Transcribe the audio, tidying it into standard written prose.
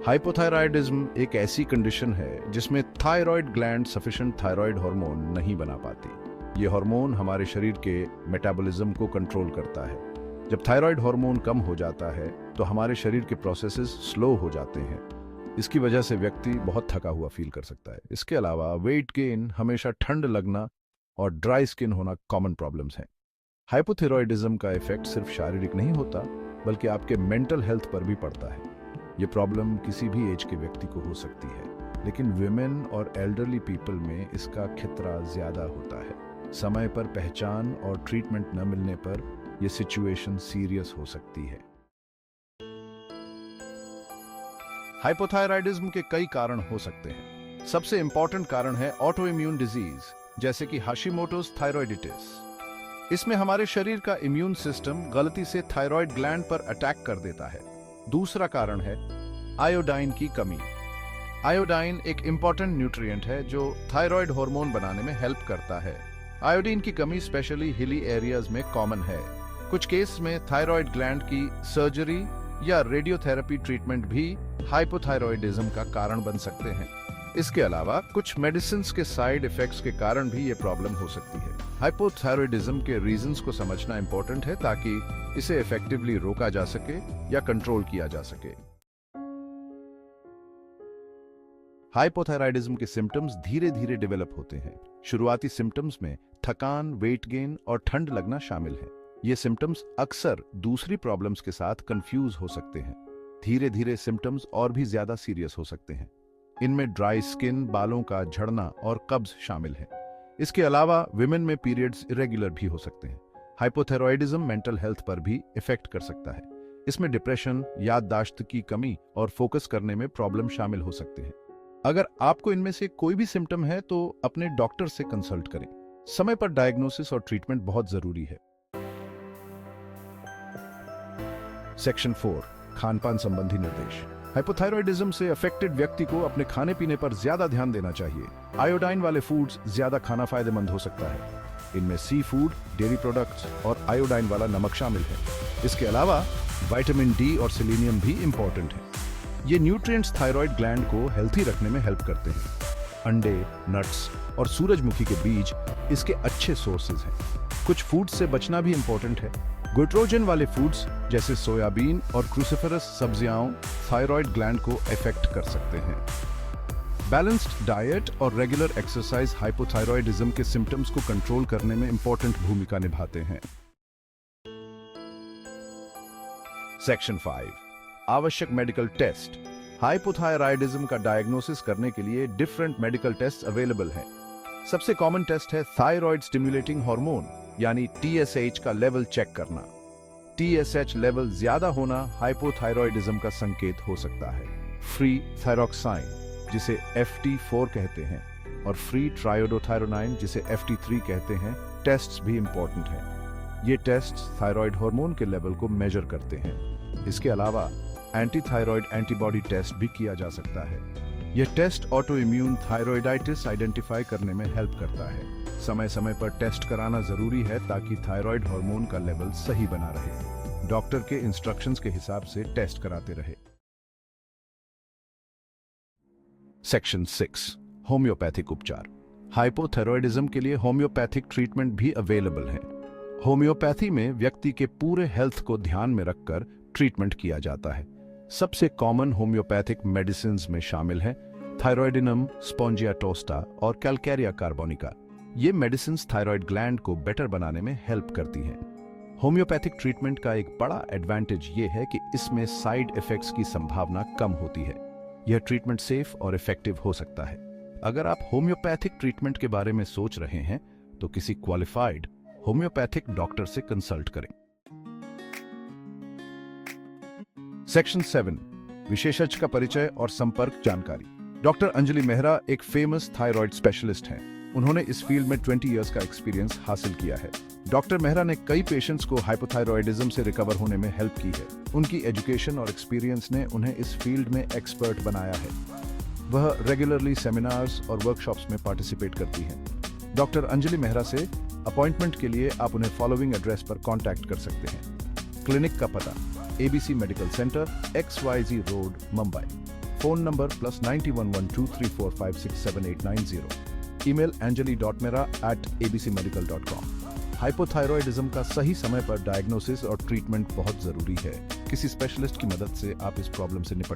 Hypothyroidism एक ऐसी condition है जिसमें thyroid gland sufficient thyroid hormone नहीं बना पाती। ये हार्मोन हमारे शरीर के मेटाबॉलिज्म को कंट्रोल करता है। जब थायराइड हार्मोन कम हो जाता है तो हमारे शरीर के प्रोसेसेस स्लो हो जाते हैं। इसकी वजह से व्यक्ति बहुत थका हुआ फील कर सकता है। इसके अलावा वेट गेन, हमेशा ठंड लगना और ड्राई स्किन होना कॉमन प्रॉब्लम्स हैं। हाइपोथायराइडिज्म का इफेक्ट सिर्फ शारीरिक नहीं होता बल्कि आपके मेंटल हेल्थ पर भी पड़ता है। ये प्रॉब्लम किसी भी एज के व्यक्ति को हो सकती है, लेकिन विमेन और एल्डरली पीपल में इसका खतरा ज्यादा होता है। समय पर पहचान और ट्रीटमेंट न मिलने पर यह सिचुएशन सीरियस हो सकती है। हाइपोथायराइडिज्म के कई कारण हो सकते हैं। सबसे इंपॉर्टेंट कारण है ऑटो इम्यून डिजीज, जैसे कि हाशिमोटोस थायराइडिटिस। इसमें हमारे शरीर का इम्यून सिस्टम गलती से थायराइड ग्लैंड पर अटैक कर देता है। दूसरा कारण है आयोडाइन की कमी। आयोडाइन एक इंपॉर्टेंट न्यूट्रिएंट है जो थायराइड हार्मोन बनाने में हेल्प करता है। आयोडीन की कमी स्पेशली हिली एरियाज में कॉमन है। कुछ केस में थायराइड ग्लैंड की सर्जरी या रेडियोथेरेपी ट्रीटमेंट भी हाइपोथायराइडिज्म का कारण बन सकते हैं। इसके अलावा कुछ मेडिसिन्स के साइड इफेक्ट्स के कारण भी ये प्रॉब्लम हो सकती है। हाइपोथायराइडिज्म के रीजंस को समझना इंपॉर्टेंट है ताकि इसे इफेक्टिवली रोका जा सके या कंट्रोल किया जा सके। हाइपोथायराइडिज्म के सिम्टम्स धीरे धीरे डेवलप होते हैं। शुरुआती सिम्टम्स में थकान, वेट गेन और ठंड लगना शामिल है। ये सिम्टम्स अक्सर दूसरी प्रॉब्लम्स के साथ कंफ्यूज हो सकते हैं। धीरे धीरे सिम्टम्स और भी ज्यादा सीरियस हो सकते हैं। इनमें ड्राई स्किन, बालों का झड़ना और कब्ज शामिल है। इसके अलावा विमेन में पीरियड्स इरेगुलर भी हो सकते हैं। हाइपोथायराइडिज्म मेंटल हेल्थ पर भी इफेक्ट कर सकता है। इसमें डिप्रेशन, याददाश्त की कमी और फोकस करने में प्रॉब्लम शामिल हो सकते हैं। अगर आपको इनमें से कोई भी सिम्टम है तो अपने डॉक्टर से कंसल्ट करें। समय पर डायग्नोसिस और ट्रीटमेंट बहुत जरूरी है। सेक्शन 4, खान-पान संबंधी निर्देश। हाइपोथायराइडिज्म से अफेक्टेड व्यक्ति को अपने खाने पीने पर ज्यादा ध्यान देना चाहिए। आयोडाइन वाले फूड्स ज्यादा खाना फायदेमंद हो सकता है। इनमें सी फूड, डेयरी प्रोडक्ट्स और आयोडाइन वाला नमक शामिल है। इसके अलावा विटामिन डी और सेलेनियम भी इंपॉर्टेंट है। ये न्यूट्रिएंट्स थायराइड ग्लैंड को हेल्थी रखने में हेल्प करते हैं। अंडे, नट्स और सूरजमुखी के बीज इसके अच्छे सोर्सेज हैं। कुछ फूड्स से बचना भी इंपॉर्टेंट है। ग्लूट्रोजन वाले फूड्स जैसे सोयाबीन और क्रूसिफरस सब्जियां थायराइड ग्लैंड को अफेक्ट कर सकते हैं। बैलेंस्ड डाइट और रेगुलर एक्सरसाइज हाइपोथायराइडिज्म के सिम्टम्स को कंट्रोल करने में इंपॉर्टेंट भूमिका निभाते हैं। सेक्शन 5, आवश्यक मेडिकल टेस्ट। हाइपोथायराइडिज्म का डायग्नोसिस करने के लिए डिफरेंट मेडिकल टेस्ट अवेलेबल हैं। सबसे कॉमन टेस्ट है थायराइड स्टिमुलेटिंग हार्मोन यानी TSH का लेवल चेक करना। TSH लेवल ज्यादा होना हाइपोथायराइडिज्म का संकेत हो सकता है। फ्री थायरॉक्साइन, जिसे FT4 कहते हैं, और फ्री ट्रायोडोथायरोनाइन, जिसे FT3 कहते हैं, टेस्ट्स भी इंपॉर्टेंट हैं। ये टेस्ट्स थायराइड हार्मोन के लेवल को मेजर करते हैं। इसके अलावा एंटी थायराइड एंटीबॉडी टेस्ट भी किया जा सकता है। यह test auto immune thyroiditis identify करने में हेल्प करता है। समय समय पर टेस्ट कराना जरूरी है ताकि थायराइड हार्मोन का लेवल सही बना रहे। डॉक्टर के इंस्ट्रक्शंस के हिसाब से टेस्ट कराते रहे। सेक्शन 6, होम्योपैथिक उपचार। हाइपोथायराइडिज्म के लिए होम्योपैथिक ट्रीटमेंट भी अवेलेबल है। होम्योपैथी में व्यक्ति के पूरे हेल्थ को ध्यान में रखकर ट्रीटमेंट किया जाता है। सबसे कॉमन होम्योपैथिक मेडिसिन्स में शामिल हैं थायरॉइडिनम, स्पॉन्जियाटोस्टा और कैलकैरिया कार्बोनिका। ये मेडिसिन्स थायराइड ग्लैंड को बेटर बनाने में हेल्प करती हैं। होम्योपैथिक ट्रीटमेंट का एक बड़ा एडवांटेज ये है कि इसमें साइड इफेक्ट्स की संभावना कम होती है। यह ट्रीटमेंट सेफ और इफेक्टिव हो सकता है। अगर आप होम्योपैथिक ट्रीटमेंट के बारे में सोच रहे हैं तो किसी क्वालिफाइड होम्योपैथिक डॉक्टर से कंसल्ट करें। सेक्शन 7, विशेषज्ञ का परिचय और संपर्क जानकारी। डॉक्टर अंजलि मेहरा एक फेमस थायराइड स्पेशलिस्ट हैं। उन्होंने इस फील्ड में 20 इयर्स का एक्सपीरियंस हासिल किया है। डॉक्टर मेहरा ने कई पेशेंट्स को हाइपोथायराइडिज्म से रिकवर होने में हेल्प की है। उनकी एजुकेशन और एक्सपीरियंस ने उन्हें इस फील्ड में एक्सपर्ट बनाया है। वह रेगुलरली सेमिनार्स और वर्कशॉप्स में पार्टिसिपेट करती हैं। डॉक्टर अंजलि मेहरा से अपॉइंटमेंट के लिए आप उन्हें फॉलोइंग एड्रेस पर कॉन्टैक्ट कर सकते हैं। क्लिनिक का पता: ABC Medical Center, XYZ Road, Mumbai. Phone number +911234567890. Email anjali.mera@abcmedical.com. Hypothyroidism का सही समय पर डायग्नोसिस और ट्रीटमेंट बहुत जरूरी है। किसी स्पेशलिस्ट की मदद से आप इस प्रॉब्लम से निपट